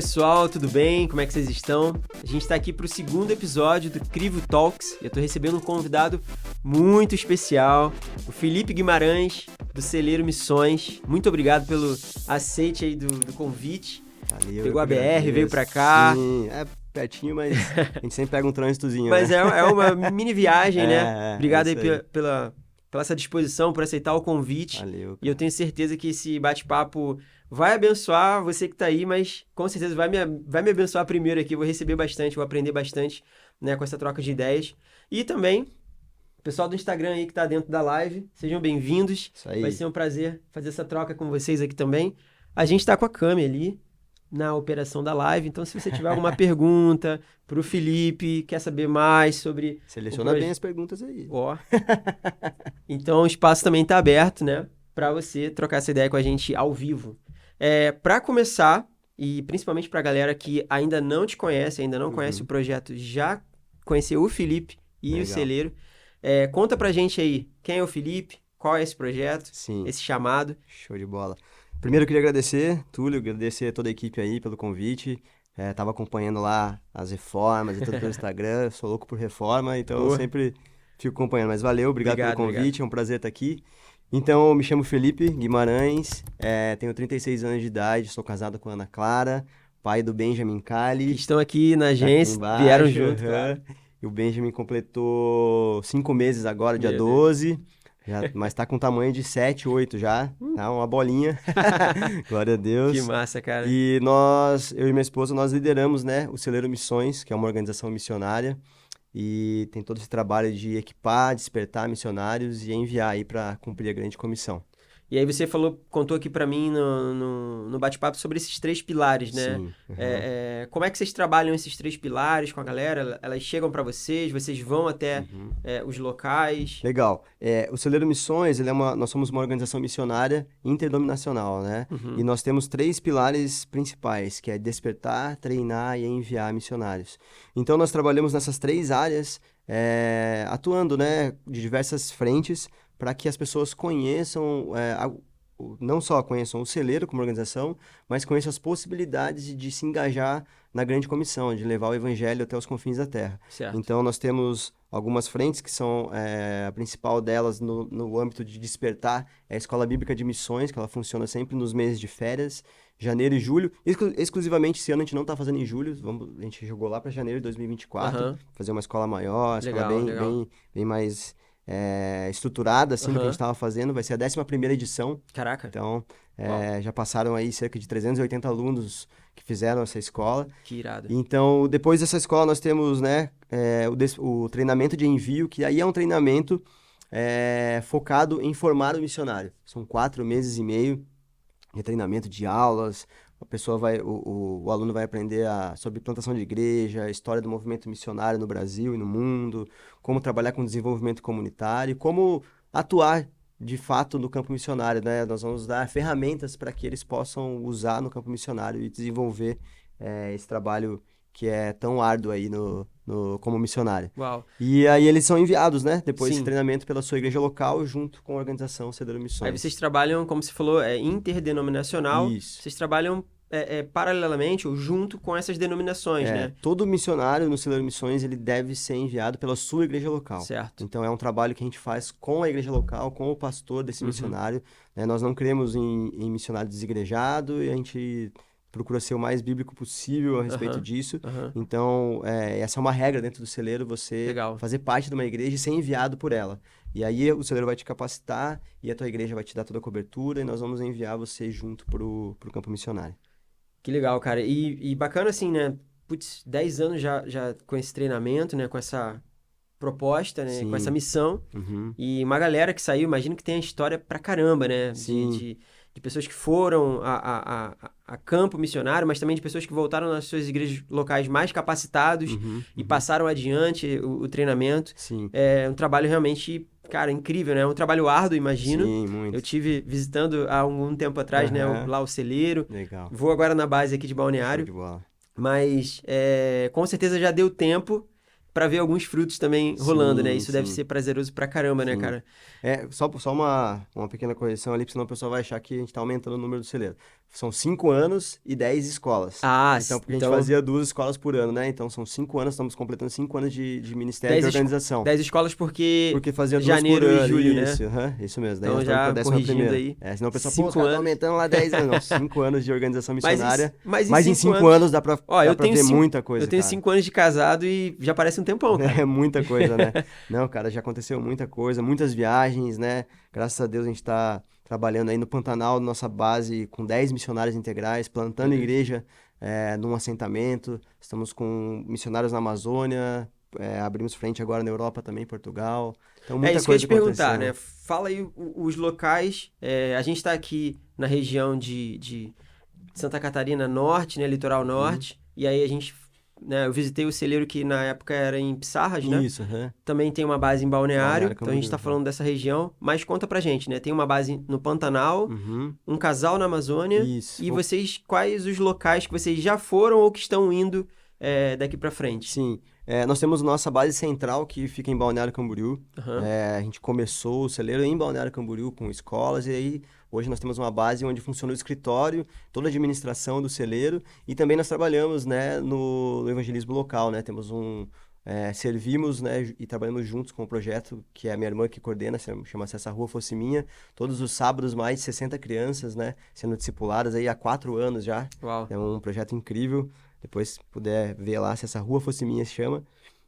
pessoal, tudo bem? Como é que vocês estão? A gente está aqui para o segundo episódio do Crivo Talks e eu estou recebendo um convidado muito especial, o Felipe Guimarães, do Celeiro Missões. Muito obrigado pelo aceite aí do convite. Valeu, pegou a BR, veio para cá. Sim, é pertinho, mas a gente sempre pega um trânsitozinho, Mas né? é uma mini viagem, né? Obrigado aí aí. pela essa disposição, por aceitar o convite. Valeu. E eu tenho certeza que esse bate-papo vai abençoar você que está aí, mas com certeza vai me abençoar primeiro aqui. Eu vou receber bastante, vou aprender bastante, né, com essa troca de ideias. E também, o pessoal do Instagram aí que está dentro da live, sejam bem-vindos. Isso aí. Vai ser um prazer fazer essa troca com vocês aqui também. A gente está com a Cami ali na operação da live, então se você tiver alguma pergunta para o Felipe, quer saber mais sobre... Seleciona bem as perguntas aí. Ó. Então o espaço também está aberto, né, para você trocar essa ideia com a gente ao vivo. Para começar, e principalmente para a galera que ainda não te conhece, ainda não conhece o projeto, já conheceu o Felipe e Legal. o Celeiro, conta pra gente aí, quem é o Felipe, qual é esse projeto, Sim. esse chamado. Show de bola. Primeiro eu queria agradecer, Túlio, agradecer a toda a equipe aí pelo convite. Tava acompanhando lá as reformas e tudo pelo Instagram, sou louco por reforma, então eu sempre fico acompanhando. Mas valeu, obrigado pelo convite, obrigado. É um prazer estar aqui. Então, eu me chamo Felipe Guimarães, tenho 36 anos de idade, sou casado com a Ana Clara, pai do Benjamin Que Cali. estão aqui na agência, Aqui embaixo, vieram junto, claro. E o Benjamin completou 5 meses agora, dia Meu 12. Mas tá com tamanho de 7, 8 já. Tá uma bolinha. Glória a Deus. Que massa, cara. E eu e minha esposa, nós lideramos, né, o Celeiro Missões, que é uma organização missionária. E tem todo esse trabalho de equipar, despertar missionários e enviar aí para cumprir a grande comissão. E aí você contou aqui pra mim no bate-papo sobre esses 3 pilares, né? Sim. Como é que vocês trabalham esses 3 pilares com a galera? Elas chegam pra vocês vão até os locais? Legal. O Celeiro Missões, nós somos uma organização missionária interdenominacional, né? E nós temos 3 pilares principais, que é despertar, treinar e enviar missionários. Então, nós trabalhamos nessas 3 áreas, atuando, né, de diversas frentes, para que as pessoas conheçam, não só conheçam o Celeiro como organização, mas conheçam as possibilidades de se engajar na grande comissão, de levar o evangelho até os confins da terra. Certo. Então, nós temos algumas frentes que são, a principal delas no âmbito de despertar, é a Escola Bíblica de Missões, que ela funciona sempre nos meses de férias, janeiro e julho. Exclusivamente esse ano a gente não está fazendo em julho, a gente jogou lá para janeiro de 2024, fazer uma escola maior, escola bem mais... estruturada, assim, no que a gente estava fazendo. Vai ser a 11ª edição. Caraca. Então, já passaram aí cerca de 380 alunos que fizeram essa escola. Que irado. Então, depois dessa escola, nós temos, né, o treinamento de envio, que aí é um treinamento focado em formar o missionário. São 4 meses e meio de treinamento de aulas. A pessoa o aluno vai aprender sobre plantação de igreja, a história do movimento missionário no Brasil e no mundo, como trabalhar com desenvolvimento comunitário, como atuar de fato no campo missionário, né? Nós vamos dar ferramentas para que eles possam usar no campo missionário e desenvolver esse trabalho que é tão árduo aí como missionário. Uau. E aí eles são enviados, né? Depois Sim. desse treinamento pela sua igreja local, junto com a organização Celeiro Missões. Aí vocês trabalham, como você falou, interdenominacional. Isso. Vocês trabalham paralelamente ou junto com essas denominações, né? Todo missionário no Celeiro Missões, ele deve ser enviado pela sua igreja local. Certo. Então, é um trabalho que a gente faz com a igreja local, com o pastor desse missionário. Né? Nós não cremos em missionário desigrejado e a gente procura ser o mais bíblico possível a respeito disso. Então, essa é uma regra dentro do Celeiro, você fazer parte de uma igreja e ser enviado por ela. E aí, o Celeiro vai te capacitar e a tua igreja vai te dar toda a cobertura e nós vamos enviar você junto pro campo missionário. Que legal, cara. E bacana assim, né? Putz, 10 anos já com esse treinamento, né? Com essa proposta, né? Sim. Com essa missão. Uhum. E uma galera que saiu, imagino que tem história pra caramba, né? Sim. De pessoas que foram a campo missionário, mas também de pessoas que voltaram nas suas igrejas locais mais capacitados e passaram adiante o treinamento. Sim. É um trabalho realmente, cara, incrível, né? É um trabalho árduo, imagino. Sim, muito. Eu tive visitando há algum tempo atrás, né? Lá o Celeiro. Legal. Vou agora na base aqui de Balneário. Show de bola. Mas com certeza já deu tempo para ver alguns frutos também rolando, né? Isso deve ser prazeroso pra caramba, né, cara? Só uma pequena correção ali, porque senão o pessoal vai achar que a gente tá aumentando o número do celeiro. São 5 anos e 10 escolas. Ah, Então, porque a gente fazia 2 escolas por ano, né? Então, são 5 anos, estamos completando 5 anos de ministério e de organização. 10 escolas porque Porque fazia 2 por janeiro ano. e julho, Isso, né? isso mesmo. Daí Então nós já estamos corrigindo 11ª. aí. Senão o pessoal, 5 os caras anos. estão aumentando lá 10 anos. Não, 5 anos de organização missionária. Mas em 5 5 anos dá pra ver cinco, muita coisa, eu tenho cara. 5 anos de casado e já parece um tempão, cara. É muita coisa, né? Não, cara, já aconteceu muita coisa, muitas viagens, né? Graças a Deus a gente tá trabalhando aí no Pantanal, nossa base, com 10 missionários integrais, plantando igreja num assentamento. Estamos com missionários na Amazônia, abrimos frente agora na Europa também, Portugal. Então, muita É isso que eu ia coisa te perguntar, acontecendo. né? Fala aí os locais. A gente tá aqui na região de Santa Catarina Norte, né? Litoral Norte. E aí a gente, né? Eu visitei o celeiro que na época era em Pissarras, né? Isso, aham. Também tem uma base em Balneário, Balneário então a gente Camboriú, tá falando dessa região. Mas conta pra gente, né? Tem uma base no Pantanal, Uhum. um casal na Amazônia. Isso. E vocês, quais os locais que vocês já foram ou que estão indo daqui pra frente? Sim, nós temos nossa base central que fica em Balneário Camboriú. Aham. A gente começou o celeiro em Balneário Camboriú com escolas e aí hoje nós temos uma base onde funciona o escritório, toda a administração do celeiro e também nós trabalhamos, né, no evangelismo local, né? Temos servimos, né, e trabalhamos juntos com o projeto que é a minha irmã que coordena, chama-se Essa Rua Fosse Minha. Todos os sábados mais de 60 crianças, né, sendo discipuladas aí há 4 anos já. Uau. É um projeto incrível. Depois, se puder ver lá, se Essa Rua Fosse Minha, se chama.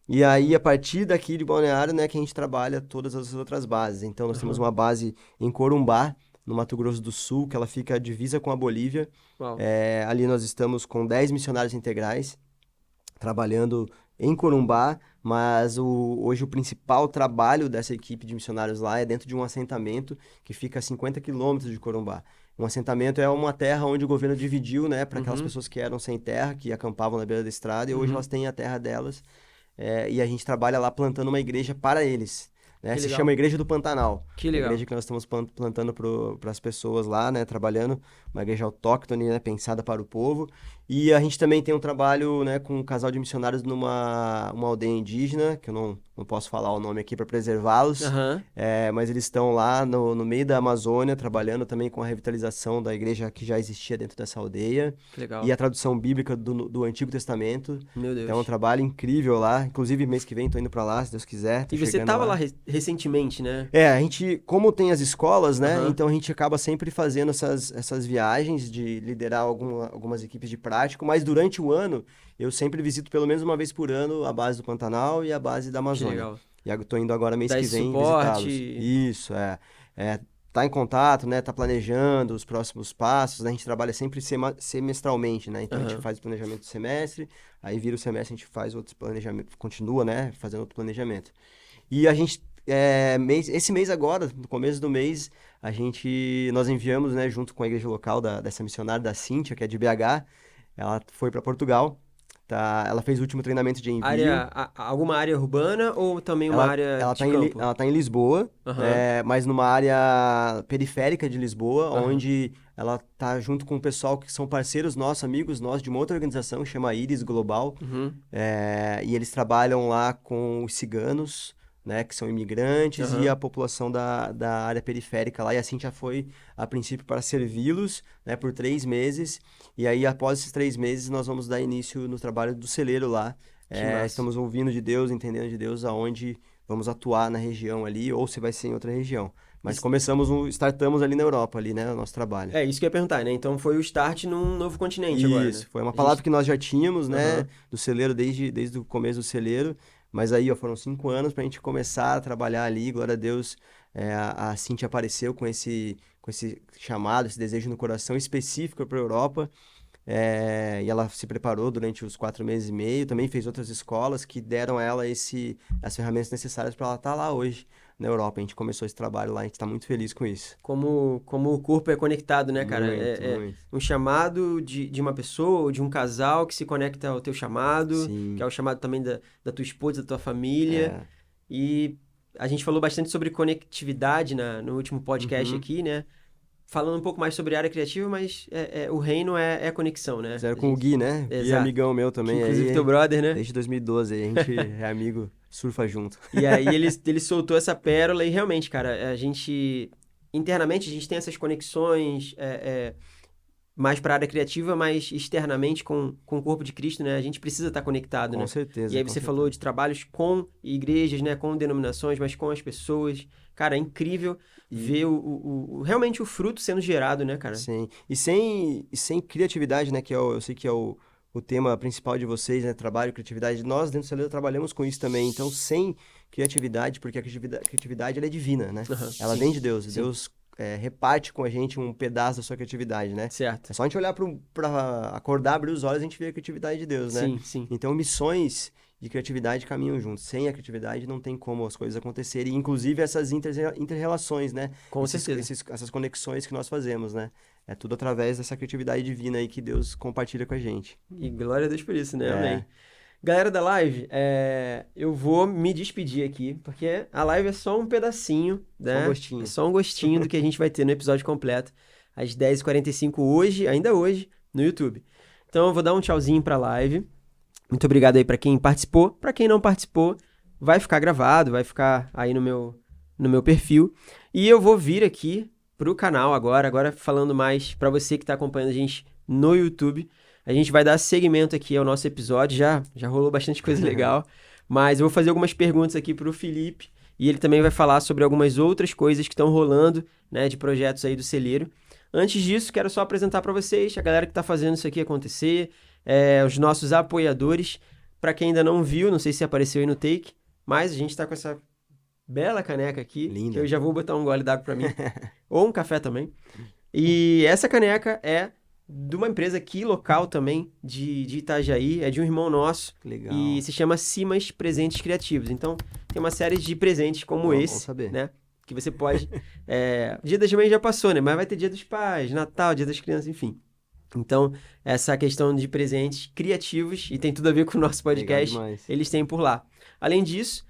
E aí, a partir daqui de Balneário, né, que a gente trabalha todas as outras bases. Então, nós temos uma base em Corumbá, no Mato Grosso do Sul, que ela fica divisa com a Bolívia. Uau. Ali nós estamos com 10 missionários integrais, trabalhando em Corumbá, mas hoje o principal trabalho dessa equipe de missionários lá é dentro de um assentamento que fica a 50 quilômetros de Corumbá. Um assentamento é uma terra onde o governo dividiu, né, para aquelas pessoas que eram sem terra, que acampavam na beira da estrada, e hoje elas têm a terra delas. E a gente trabalha lá plantando uma igreja para eles. Né? Que Se legal. chama Igreja do Pantanal. Que legal. A igreja que nós estamos plantando para as pessoas lá, né? Trabalhando. Uma igreja autóctone, né? Pensada para o povo. E a gente também tem um trabalho, né? Com um casal de missionários numa uma aldeia indígena, que eu não posso falar o nome aqui para preservá-los. Aham. Mas eles estão lá no meio da Amazônia, trabalhando também com a revitalização da igreja que já existia dentro dessa aldeia. Que legal. E a tradução bíblica do Antigo Testamento. Meu Deus. Então é um trabalho incrível lá. Inclusive, mês que vem tô indo pra lá, se Deus quiser. Tô E você chegando tava lá recentemente, né? A gente, como tem as escolas, né? Aham. Então a gente acaba sempre fazendo essas viagens de liderar algumas equipes de prático, mas durante o ano eu sempre visito pelo menos uma vez por ano a base do Pantanal e a base da Que Amazônia. legal. E eu tô indo agora mês Dá que esse vem suporte. visitá-los. Isso, tá em contato, né? Tá planejando os próximos passos, né? A gente trabalha sempre semestralmente, né? Então a gente Aham. faz o planejamento do semestre, aí vira o semestre, a gente faz outro planejamento, continua, né? Fazendo outro planejamento. E a gente, esse mês agora, no começo do mês, nós enviamos, né? Junto com a igreja local dessa missionária, da Cíntia, que é de BH, ela foi para Portugal, tá? Ela fez o último treinamento de envio. Alguma área urbana ou também uma área de campo? Ela tá em Lisboa, Aham. mas numa área periférica de Lisboa, Aham. onde ela tá junto com o pessoal que são parceiros nossos, amigos nossos, de uma outra organização que chama Íris Global. Uhum. E eles trabalham lá com os ciganos, né, que são imigrantes, e Aham. a população da área periférica lá. E assim já foi, a princípio, para servi-los, né, por 3 meses. E aí, após esses 3 meses, nós vamos dar início no trabalho do celeiro lá. Que massa. Estamos ouvindo de Deus, entendendo de Deus aonde vamos atuar na região ali, ou se vai ser em outra região. Mas startamos ali na Europa, ali, né, o nosso trabalho. É isso que eu ia perguntar, né? Então foi o start num novo continente agora, né? Isso, foi uma palavra que nós já tínhamos, né, Aham. do celeiro, desde o começo do celeiro, mas aí, ó, foram 5 anos pra gente começar a trabalhar ali, glória a Deus, a Cíntia apareceu com esse chamado, esse desejo no coração específico para a Europa, e ela se preparou durante os 4 meses e meio, também fez outras escolas que deram a ela as ferramentas necessárias para ela estar lá hoje, na Europa. A gente começou esse trabalho lá, a gente está muito feliz com isso. Como o corpo é conectado, né, cara? Muito. Um chamado de uma pessoa ou de um casal que se conecta ao teu chamado, Sim. que é o chamado também da tua esposa, da tua família. E a gente falou bastante sobre conectividade no último podcast aqui, né? Falando um pouco mais sobre área criativa, mas o reino é conexão, né? Fizeram com o Gui, né? Gui é Exato. amigão meu também. Que, inclusive aí, teu brother, né? Desde 2012, aí a gente é amigo, surfa junto. E aí ele soltou essa pérola e realmente, cara, internamente a gente tem essas conexões mais para a área criativa, mas externamente com o corpo de Cristo, né? A gente precisa estar conectado, né? Com certeza. E aí com você certeza. falou de trabalhos com igrejas, né? Com denominações, mas com as pessoas. Cara, é incrível ver realmente o fruto sendo gerado, né, cara? Sim. E sem criatividade, né? Eu sei que é o tema principal de vocês, né? Trabalho, criatividade. Nós, dentro do Celeiro, trabalhamos com isso também. Então, sem criatividade, porque a criatividade ela é divina, né? Aham, Ela sim, vem de Deus. sim. Deus reparte com a gente um pedaço da sua criatividade, né? Certo. É só a gente olhar para acordar, abrir os olhos, a gente vê a criatividade de Deus, né? Sim, sim. Então, missões de criatividade caminham juntos. Sem a criatividade não tem como as coisas acontecerem. Inclusive essas inter-relações, né? Com certeza. Essas conexões que nós fazemos, né? É tudo através dessa criatividade divina aí que Deus compartilha com a gente. E glória a Deus por isso, né? É. Amém. Galera da live, eu vou me despedir aqui, porque a live é só um pedacinho, né? Só um gostinho. É só um gostinho do que a gente vai ter no episódio completo, às 10h45 hoje, ainda hoje, no YouTube. Então eu vou dar um tchauzinho pra live. Muito obrigado aí pra quem participou. Pra quem não participou, vai ficar gravado, vai ficar aí no meu perfil. E eu vou vir aqui pro canal agora falando mais pra você que tá acompanhando a gente no YouTube. A gente vai dar seguimento aqui ao nosso episódio, já rolou bastante coisa legal, mas eu vou fazer algumas perguntas aqui pro Felipe, e ele também vai falar sobre algumas outras coisas que estão rolando, né, de projetos aí do Celeiro. Antes disso, quero só apresentar para vocês a galera que tá fazendo isso aqui acontecer, os nossos apoiadores. Para quem ainda não viu, não sei se apareceu aí no Take, mas a gente tá com essa bela caneca aqui, Linda. que eu já vou botar um gole d'água para mim, ou um café também. E essa caneca é de uma empresa aqui, local também, de Itajaí, é de um irmão nosso, Legal. e se chama Simas Presentes Criativos. Então, tem uma série de presentes como Bom esse, saber. né? Que você pode... Dia das Mães já passou, né? Mas vai ter Dia dos Pais, Natal, Dia das Crianças, enfim. Então, essa questão de presentes criativos, e tem tudo a ver com o nosso podcast, Legal demais. eles têm por lá. Além disso,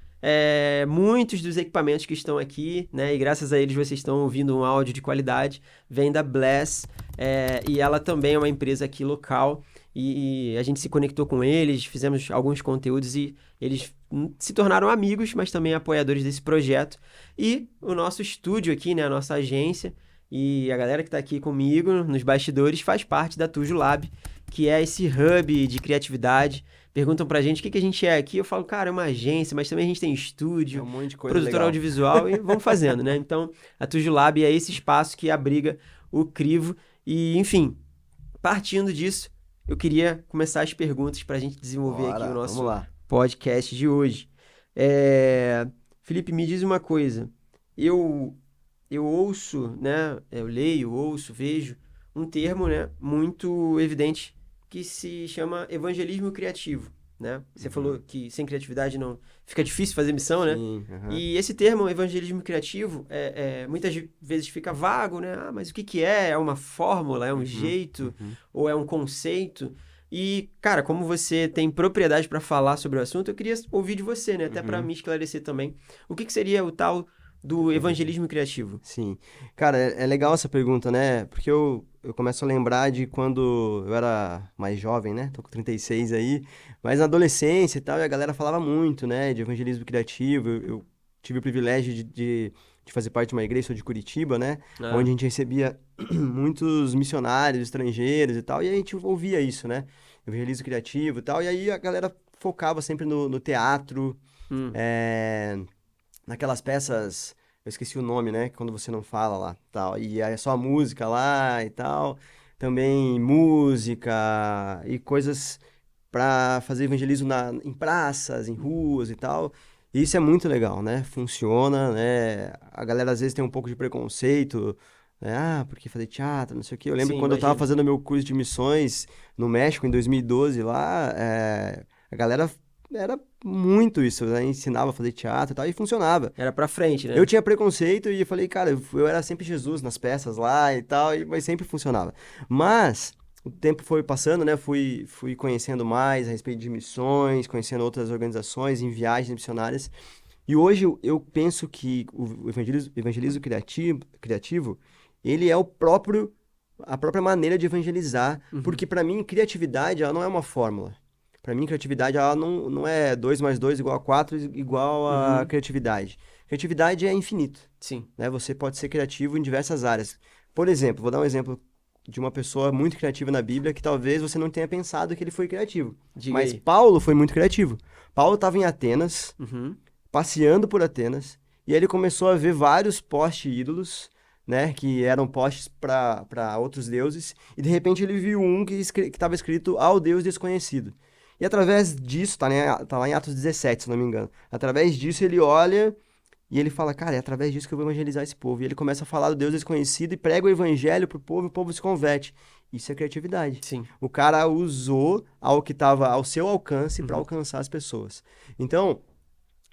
muitos dos equipamentos que estão aqui, né, e graças a eles vocês estão ouvindo um áudio de qualidade, vem da Bless, e ela também é uma empresa aqui local, e a gente se conectou com eles, fizemos alguns conteúdos e eles se tornaram amigos, mas também apoiadores desse projeto. E o nosso estúdio aqui, né, a nossa agência, e a galera que está aqui comigo nos bastidores faz parte da Tujo Lab, que é esse hub de criatividade. Perguntam pra gente o que a gente é aqui. Eu falo, cara, é uma agência, mas também a gente tem estúdio, É um monte de coisa produtor legal. audiovisual e vamos fazendo, né? Então, a Tujo Lab é esse espaço que abriga o crivo. E, enfim, partindo disso, eu queria começar as perguntas pra gente desenvolver aqui o nosso Vamos lá. podcast de hoje. Felipe, me diz uma coisa. Eu ouço, né? Eu leio, ouço, vejo um termo, né, muito evidente que se chama evangelismo criativo, né? Você falou que sem criatividade não fica difícil fazer missão, né? Sim, aham. E esse termo evangelismo criativo muitas vezes fica vago, né? Ah, mas o que é? É uma fórmula? É um jeito? Ou é um conceito? E, cara, como você tem propriedade para falar sobre o assunto, eu queria ouvir de você, né? Até para me esclarecer também. O que seria o tal do evangelismo criativo? Sim. Cara, é legal essa pergunta, né? Porque eu começo a lembrar de quando eu era mais jovem, né? Tô com 36 aí, mas na adolescência e tal, e a galera falava muito, né? De evangelismo criativo. Eu tive o privilégio de fazer parte de uma igreja, sou de Curitiba, né? Ah. Onde a gente recebia muitos missionários estrangeiros e tal, e a gente ouvia isso, né? Evangelismo criativo e tal, e aí a galera focava sempre no teatro, naquelas peças, eu esqueci o nome, né? Quando você não fala lá, tal. E aí é só a música lá e tal. Também música e coisas para fazer evangelismo em praças, em ruas e tal. E isso é muito legal, né? Funciona, né? A galera às vezes tem um pouco de preconceito, né? Ah, porque fazer teatro, não sei o quê. Eu lembro Sim, quando eu tava imagino. fazendo meu curso de missões no México, em 2012, lá, a galera era muito isso, né? Ensinava a fazer teatro e tal, e funcionava. Era pra frente, né? Eu tinha preconceito e eu falei, cara, eu era sempre Jesus nas peças lá e tal, mas sempre funcionava. Mas o tempo foi passando, né? Fui conhecendo mais a respeito de missões, conhecendo outras organizações em viagens missionárias. E hoje eu penso que o evangelismo criativo, ele é a própria maneira de evangelizar, porque para mim criatividade ela não é uma fórmula. Para mim, criatividade ela não é 2 mais 2 igual a 4 igual a criatividade. Criatividade é infinito, Sim. né? Você pode ser criativo em diversas áreas. Por exemplo, vou dar um exemplo de uma pessoa muito criativa na Bíblia que talvez você não tenha pensado que ele foi criativo. Diga Mas aí. Paulo foi muito criativo. Paulo estava em Atenas, Uhum. passeando por Atenas, e aí ele começou a ver vários postes ídolos, né, que eram postes para outros deuses, e de repente ele viu um que estava escrito ao Deus desconhecido. E através disso, tá lá em Atos 17, se não me engano, através disso ele olha e ele fala, cara, é através disso que eu vou evangelizar esse povo. E ele começa a falar do Deus desconhecido e prega o evangelho pro povo e o povo se converte. Isso é criatividade. Sim. O cara usou ao que estava ao seu alcance para Uhum. alcançar as pessoas. Então,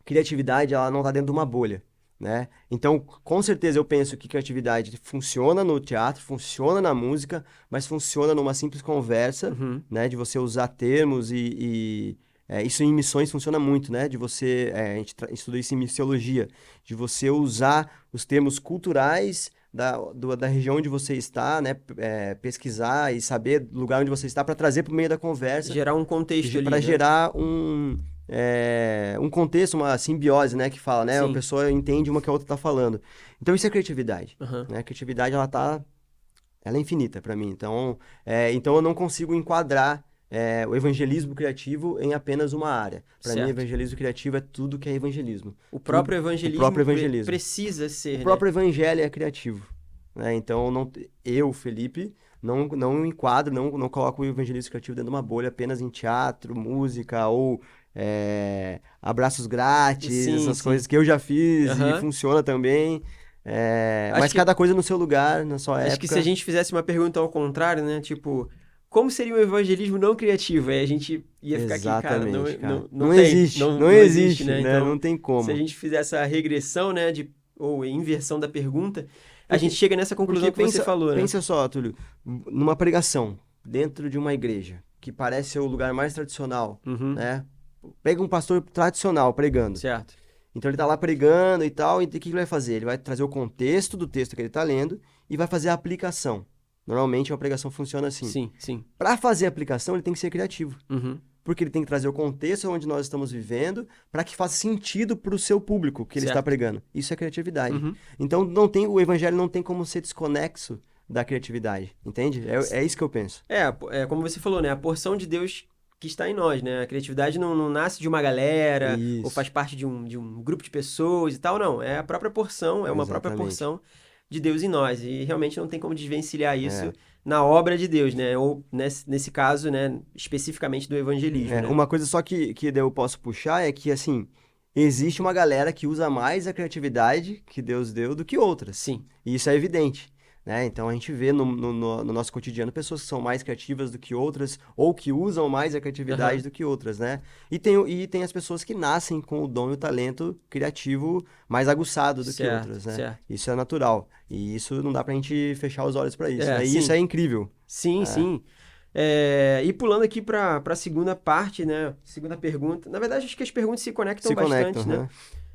criatividade, ela não está dentro de uma bolha, né? Então, com certeza eu penso que criatividade funciona no teatro, funciona na música, mas funciona numa simples conversa, Uhum. né? De você usar termos isso em missões funciona muito, né? De você, a gente estuda isso em missiologia, de você usar os termos culturais da região onde você está, né? Pesquisar e saber do lugar onde você está para trazer para o meio da conversa Gerar um contexto ali, para né? gerar um contexto, uma simbiose, né, que fala, né, a Sim. pessoa entende uma que a outra está falando. Então isso é criatividade, Aham. né? A criatividade ela é infinita para mim. Então eu não consigo enquadrar o evangelismo criativo em apenas uma área. Para mim, Certo. evangelismo criativo é tudo que é evangelismo. O Tudo, próprio o próprio evangelismo evangelismo. precisa O ser, né? próprio evangelho é criativo, né? Então, eu, Felipe, não enquadro, não coloco o evangelismo criativo dentro de uma bolha apenas em teatro, música ou abraços grátis, Sim, essas sim. coisas que eu já fiz e Aham. funciona também. Acho Mas que, cada coisa no seu lugar, na sua acho que se a época. gente fizesse uma pergunta ao contrário, né? Tipo, como seria um evangelismo não criativo? Aí a gente ia ficar aqui, cara, Exatamente, cara. não Não tem, existe, não não existe, existe, né? né? Não Então, tem se a como. gente fizesse essa regressão, né, ou inversão da pergunta, a gente Porque, chega nessa conclusão porque que você falou, né? pensa só, Túlio, numa pregação dentro de uma igreja, que parece ser o lugar mais tradicional, Uhum. né? Pega um pastor tradicional pregando. Certo. Então ele tá lá pregando e tal, e o que ele vai fazer? Ele vai trazer o contexto do texto que ele tá lendo e vai fazer a aplicação. Normalmente uma pregação funciona assim. Sim, sim. Para fazer a aplicação, ele tem que ser criativo. Uhum. Porque ele tem que trazer o contexto onde nós estamos vivendo para que faça sentido para o seu público que ele está Certo. pregando. Isso é criatividade. Uhum. Então, o evangelho não tem como ser desconexo da criatividade, entende? É isso que eu penso. Como você falou, né? A porção de Deus que está em nós, né? A criatividade não nasce de uma galera ou Isso, faz parte de um grupo de pessoas e tal, não. É a própria porção, é uma própria exatamente. porção de Deus em nós. E realmente não tem como desvencilhar isso É. na obra de Deus, né? Ou nesse caso, né? Especificamente do evangelismo, né? Uma coisa só que daí eu posso puxar é que, assim, existe uma galera que usa mais a criatividade que Deus deu do que outras. Sim. E isso é evidente, né? Então a gente vê no nosso cotidiano pessoas que são mais criativas do que outras ou que usam mais a criatividade Aham. do que outras, né? E tem as pessoas que nascem com o dom e o talento criativo mais aguçado do que Certo, outras, né? certo. Isso é natural. E isso não dá pra gente fechar os olhos pra isso, né? E isso Sim. é incrível. Sim, É, sim. E pulando aqui para a segunda parte, né? Segunda pergunta. Na verdade, acho que as perguntas se conectam se conectam, bastante, né? né?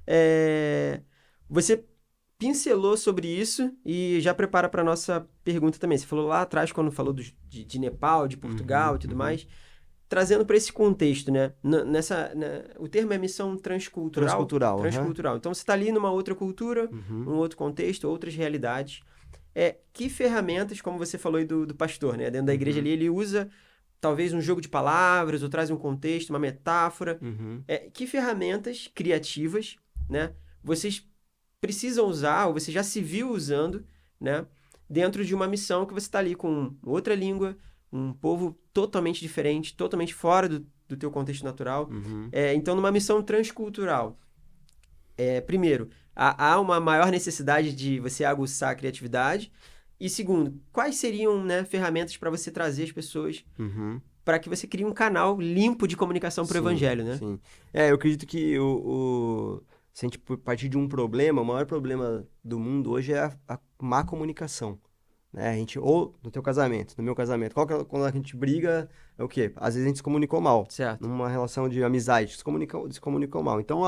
É, Você pincelou sobre isso e já prepara para nossa pergunta também. Você falou lá atrás, quando falou de Nepal, de Portugal Uhum, e tudo uhum. mais, trazendo para esse contexto, né? O termo é missão transcultural. Transcultural, aham. Transcultural. Então, você está ali numa outra cultura, Uhum, um outro contexto, outras realidades. Que ferramentas, como você falou aí do pastor, né? Dentro da igreja uhum, ali, ele usa talvez um jogo de palavras ou traz um contexto, uma metáfora. uhum. Que ferramentas criativas, né? Vocês precisam usar, ou você já se viu usando, né? Dentro de uma missão que você está ali com outra língua, um povo totalmente diferente, totalmente fora do teu contexto natural. Uhum. Então, numa missão transcultural, primeiro, há uma maior necessidade de você aguçar a criatividade. E segundo, quais seriam, né, ferramentas para você trazer as pessoas Uhum. para que você crie um canal limpo de comunicação para o Sim, evangelho, né? sim. Eu acredito que se a gente partir de um problema, o maior problema do mundo hoje é a má comunicação, né? Ou no teu casamento, no meu casamento, quando a gente briga, é o quê? Às vezes a gente se comunicou mal. Certo. Numa relação de amizade, se comunicou mal. Então,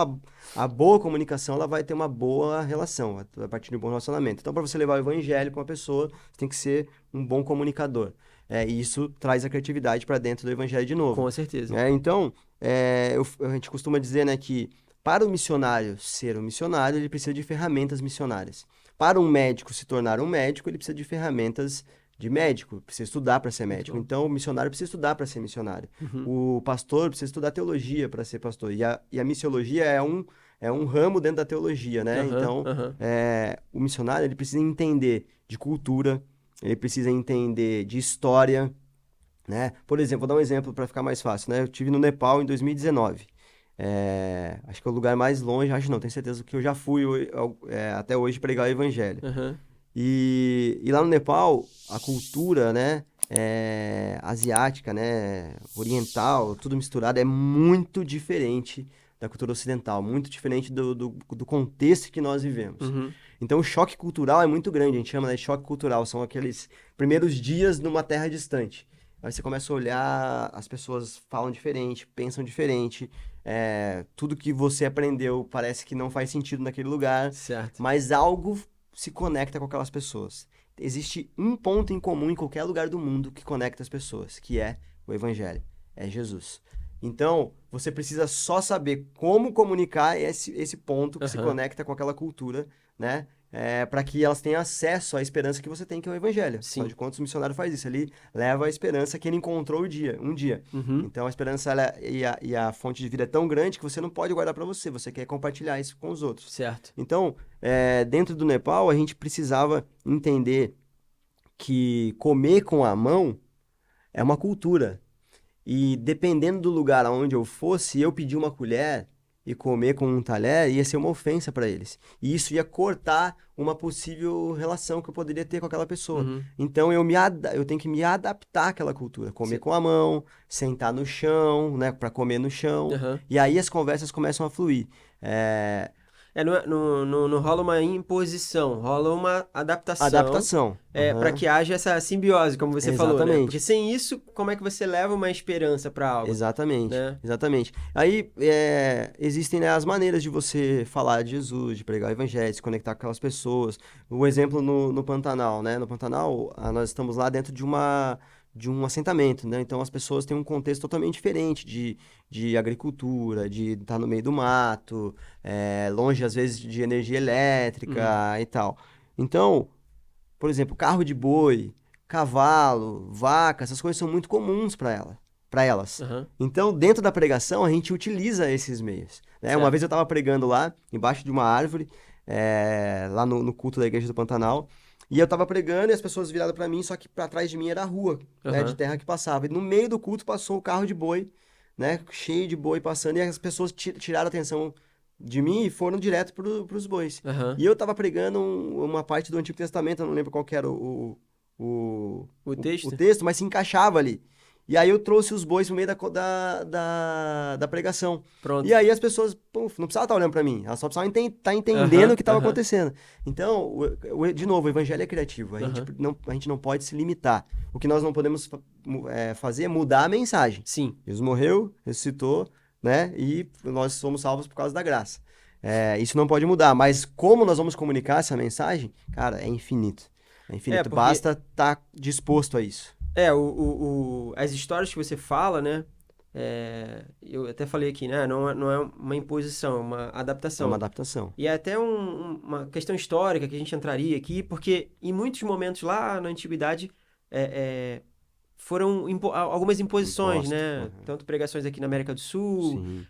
a boa comunicação, ela vai ter uma boa relação, a partir de um bom relacionamento. Então, para você levar o evangelho para uma pessoa, você tem que ser um bom comunicador. E isso traz a criatividade para dentro do evangelho de novo. Com certeza. Então, a gente costuma dizer, né, que para o missionário ser um missionário, ele precisa de ferramentas missionárias. Para um médico se tornar um médico, ele precisa de ferramentas de médico, precisa estudar para ser Muito médico. bom. Então, o missionário precisa estudar para ser missionário. Uhum. O pastor precisa estudar teologia para ser pastor. E a missiologia é um ramo dentro da teologia, né? Aham, Então, aham. o missionário ele precisa entender de cultura, ele precisa entender de história, né? Por exemplo, vou dar um exemplo para ficar mais fácil, né? Eu estive no Nepal em 2019. Acho que é o lugar mais longe, acho não, tenho certeza que eu já fui até hoje pregar o evangelho. Aham. E lá no Nepal, a cultura, né, asiática, né, oriental, tudo misturado, é muito diferente da cultura ocidental, muito diferente do contexto que nós vivemos. Uhum. Então, o choque cultural é muito grande, a gente chama, né, de choque cultural, são aqueles primeiros dias numa terra distante. Aí você começa a olhar, as pessoas falam diferente, pensam diferente, tudo que você aprendeu parece que não faz sentido naquele lugar, Certo. mas algo se conecta com aquelas pessoas. Existe um ponto em comum em qualquer lugar do mundo que conecta as pessoas, que é o Evangelho, é Jesus. Então, você precisa só saber como comunicar esse ponto que se Aham. conecta com aquela cultura, né? Para que elas tenham acesso à esperança que você tem, que é o Evangelho. Afinal Sim. de contas, o missionário faz isso. Ele leva a esperança que ele encontrou um dia. Uhum. Então, a esperança e a fonte de vida é tão grande que você não pode guardar para você. Você quer compartilhar isso com os outros. Certo. Então, dentro do Nepal, a gente precisava entender que comer com a mão é uma cultura. E dependendo do lugar aonde eu fosse, eu pedir uma colher e comer com um talher ia ser uma ofensa para eles. E isso ia cortar uma possível relação que eu poderia ter com aquela pessoa. Uhum. Então eu tenho que me adaptar àquela cultura, comer Cê- com a mão, sentar no chão, né, para comer no chão. Aham. E aí as conversas começam a fluir. É, Não rola uma imposição, rola uma adaptação Adaptação. para Aham. que haja essa simbiose, como você falou, né? Porque Exatamente. sem isso, como é que você leva uma esperança para algo, Exatamente, né? exatamente. Aí existem, né, as maneiras de você falar de Jesus, de pregar o evangelho, de se conectar com aquelas pessoas. O exemplo no Pantanal, né? No Pantanal, nós estamos lá dentro de um assentamento, né? Então as pessoas têm um contexto totalmente diferente de agricultura, de estar no meio do mato, longe às vezes de energia Uhum. elétrica e tal. Então, por exemplo, carro de boi, cavalo, vaca, essas coisas são muito comuns para elas. Aham. Então, dentro da pregação, a gente utiliza esses meios, né? Uma vez Certo. eu estava pregando lá, embaixo de uma árvore, lá no culto da Igreja do Pantanal, e eu estava pregando e as pessoas viraram para mim, só que para trás de mim era a rua, né, de Aham. terra que passava. E no meio do culto passou o carro de boi, né, cheio de boi passando, e as pessoas tiraram a atenção de mim e foram direto para os bois. Aham. E eu tava pregando uma parte do Antigo Testamento, eu não lembro qual que era O o texto? texto, mas se encaixava ali. E aí eu trouxe os bois no meio da pregação. E Pronto. aí as pessoas, puf, não precisavam estar olhando para mim, elas só precisavam estar entendendo o Aham. que estava Aham. acontecendo. Então, de novo, o evangelho é criativo, Aham. a gente não pode se limitar. O que nós não podemos fazer é mudar a mensagem. Sim. Jesus morreu, ressuscitou, né? E nós somos salvos por causa da graça. Isso não pode mudar, mas como nós vamos comunicar essa mensagem, cara, é infinito. É É, infinito. porque Basta estar disposto a isso. as histórias que você fala, né? Eu até falei aqui, né? Não é uma imposição, é uma É uma adaptação. adaptação. E é até uma questão histórica que a gente entraria aqui, porque em muitos momentos lá na antiguidade é, foram algumas imposições, Imposto. né? Uhum. Tanto pregações aqui na América do Sul, Sim.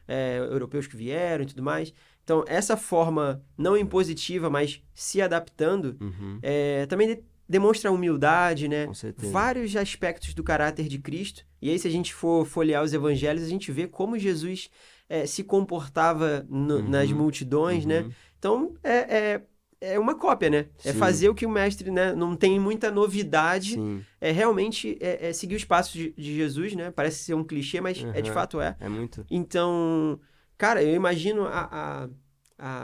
europeus que vieram e tudo mais. Então, essa forma não impositiva, mas se adaptando, Uhum. também demonstra humildade, né? Com certeza. Vários aspectos do caráter de Cristo. E aí, se a gente for folhear os evangelhos, a gente vê como Jesus se comportava nas Uhum. multidões, né? Uhum. Então, é uma cópia, né? É Sim. fazer o que o mestre, né? Não tem muita novidade. Sim. Realmente seguir os passos de Jesus, né? Parece ser um clichê, mas de Uhum. fato é. É muito. Então, cara, eu imagino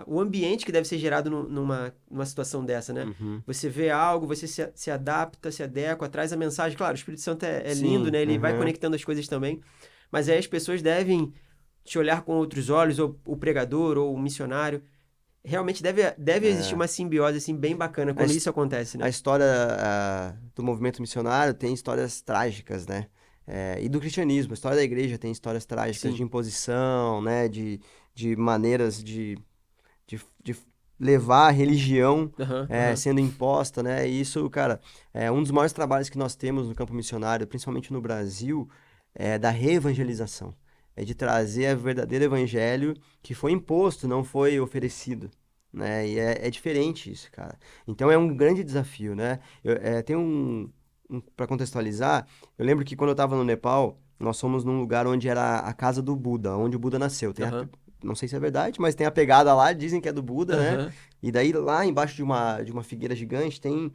o ambiente que deve ser gerado numa situação dessa, né? Uhum. Você vê algo, você se adapta, se adequa, traz a mensagem. Claro, o Espírito Santo é lindo, Sim. né? Ele vai Uhum. conectando as coisas também. Mas aí as pessoas devem te olhar com outros olhos, ou o pregador, ou o missionário. Realmente deve existir É. uma simbiose, assim, bem bacana A, quando his- isso acontece, a né? história do movimento missionário tem histórias trágicas, né? E do cristianismo, a história da igreja tem histórias trágicas de Sim. imposição, né? De maneiras de levar a religião Aham, aham. sendo imposta, né? E isso, cara, é um dos maiores trabalhos que nós temos no campo missionário, principalmente no Brasil, é da reevangelização. É de trazer o verdadeiro evangelho que foi imposto, não foi oferecido, né? E é diferente isso, cara. Então é um grande desafio, né? Tem para contextualizar, eu lembro que quando eu estava no Nepal, nós fomos num lugar onde era a casa do Buda, onde o Buda nasceu. Aham, Não sei se é verdade, mas tem a pegada lá, dizem que é do Buda, né? aham. E daí lá embaixo de uma figueira gigante tem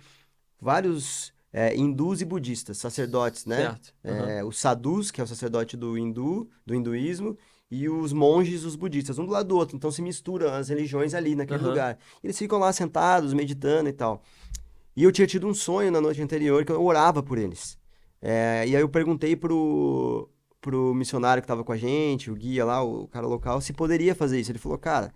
vários hindus e budistas, sacerdotes, né? Certo. Aham, Os sadhus, que é o sacerdote do hinduísmo, e os monges, os budistas, um do lado do outro. Então se misturam as religiões ali naquele aham. lugar. Eles ficam lá sentados, meditando e tal. E eu tinha tido um sonho na noite anterior que eu orava por eles. E aí eu perguntei pro missionário que estava com a gente, o guia lá, o cara local, se poderia fazer isso. Ele falou, cara,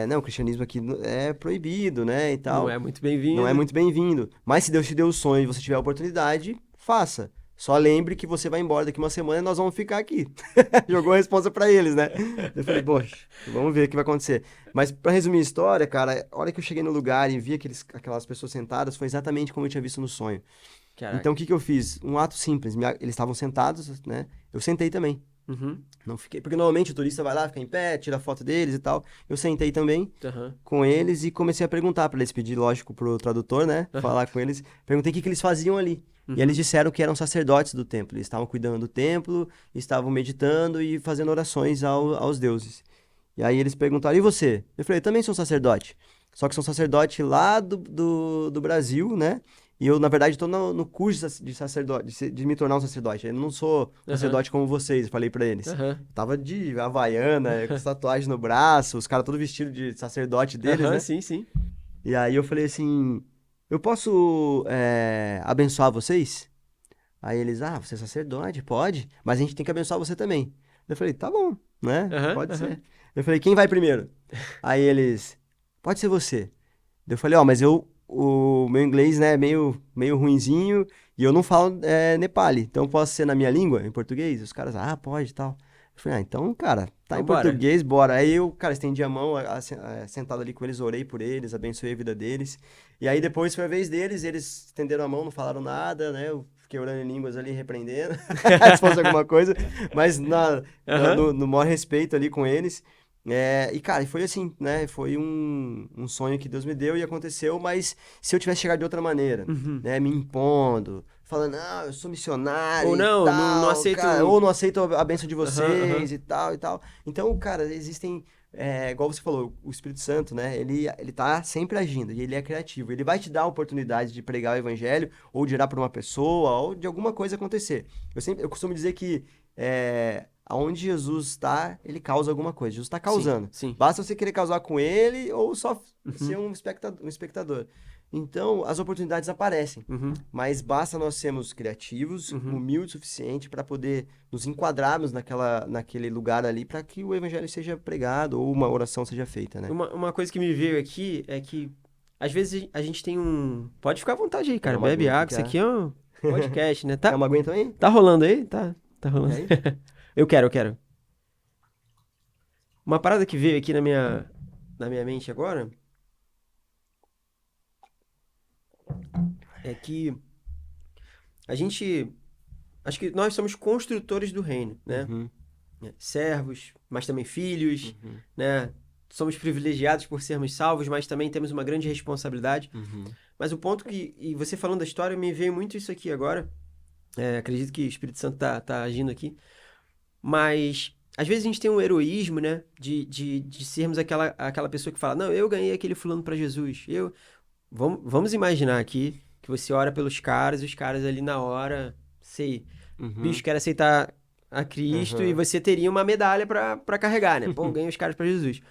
não, o cristianismo aqui é proibido, né, e Não tal. é muito Não é bem-vindo. muito bem-vindo. Mas se Deus te deu o sonho e você tiver a oportunidade, faça. Só lembre que você vai embora daqui uma semana e nós vamos ficar aqui. Jogou a resposta pra eles, né? Eu falei, poxa, vamos ver o que vai acontecer. Mas pra resumir a história, cara, a hora que eu cheguei no lugar e vi aquelas pessoas sentadas, foi exatamente como eu tinha visto no sonho. Então Caraca. o que que eu fiz? Um ato simples. Eles estavam sentados, né? Eu sentei também. Uhum. Não fiquei, porque normalmente o turista vai lá, fica em pé, tira foto deles e tal. Eu sentei também Aham. com eles e comecei a perguntar para eles, pedir, lógico, pro tradutor, né? Aham. Falar com eles. Perguntei o que que eles faziam ali. E eles Uhum. disseram que eram sacerdotes do templo. Eles estavam cuidando do templo, estavam meditando e fazendo orações aos deuses. E aí eles perguntaram, e você? Eu falei, eu também sou sacerdote. Só que sou sacerdote lá do Brasil, né? E eu, na verdade, estou no curso de sacerdote, de me tornar um sacerdote. Eu não sou Aham. sacerdote como vocês, eu falei para eles. Aham. Tava de havaiana, com tatuagem no braço, os caras todos vestidos de sacerdote deles, Aham, né? sim, sim. E aí eu falei assim, eu posso abençoar vocês? Aí eles, você é sacerdote, pode, mas a gente tem que abençoar você também. Eu falei, tá bom, né? Aham, Pode aham. ser. Eu falei, quem vai primeiro? Aí eles, pode ser você. Eu falei, mas o meu inglês, né, é meio ruinzinho e eu não falo Nepali, então posso ser na minha língua, em português? Os caras, pode e tal. Eu falei, então, cara, tá em Vambora. português, bora. Aí eu, cara, estendi a mão, sentado ali com eles, orei por eles, abençoei a vida deles. E aí depois foi a vez deles, eles estenderam a mão, não falaram nada, né? Eu fiquei orando em línguas ali, repreendendo, se fosse alguma coisa, mas Aham. no maior respeito ali com eles. E, cara, foi assim, né? Foi um sonho que Deus me deu e aconteceu, mas se eu tivesse chegado de outra maneira, Uhum. né? Me impondo, falando, não, eu sou missionário Ou e não, não tal, cara, ou aceito. não aceito a bênção de Aham, vocês aham. e tal e tal. Então, cara, existem, igual você falou, o Espírito Santo, né? Ele tá sempre agindo e ele é criativo. Ele vai te dar a oportunidade de pregar o evangelho ou de orar por uma pessoa ou de alguma coisa acontecer. Eu costumo dizer que aonde Jesus está, ele causa alguma coisa. Jesus está Sim, causando. sim. Basta você querer causar com ele ou só ser Uhum. um espectador. Então, as oportunidades aparecem. Uhum. Mas basta nós sermos criativos, Uhum. humildes o suficiente para poder nos enquadrarmos naquele lugar ali para que o evangelho seja pregado ou uma oração seja feita, né? Uma coisa que me veio aqui é que às vezes a gente tem um. Pode ficar à vontade aí, Pegar cara. uma Bebe aguinha aqui água. que Isso é. aqui é um podcast, né? Quer Tá, uma aguinha também? tá rolando aí? Tá rolando. Quer aí? Eu quero, eu quero. Uma parada que veio aqui na minha mente agora é que a gente. Acho que nós somos construtores do reino, né? Uhum, Servos, mas também filhos, uhum, né? Somos privilegiados por sermos salvos, mas também temos uma grande responsabilidade. uhum, Mas o ponto e você falando da história, me veio muito isso aqui agora. Acredito que o Espírito Santo tá agindo aqui. Mas às vezes a gente tem um heroísmo, né? De sermos aquela pessoa que fala, não, eu ganhei aquele fulano para Jesus. Vamos imaginar aqui que você ora pelos caras e os caras ali na hora, sei, uhum, bicho, quer aceitar a Cristo e uhum, você teria uma medalha para carregar, né? Pô, ganhei os caras para Jesus.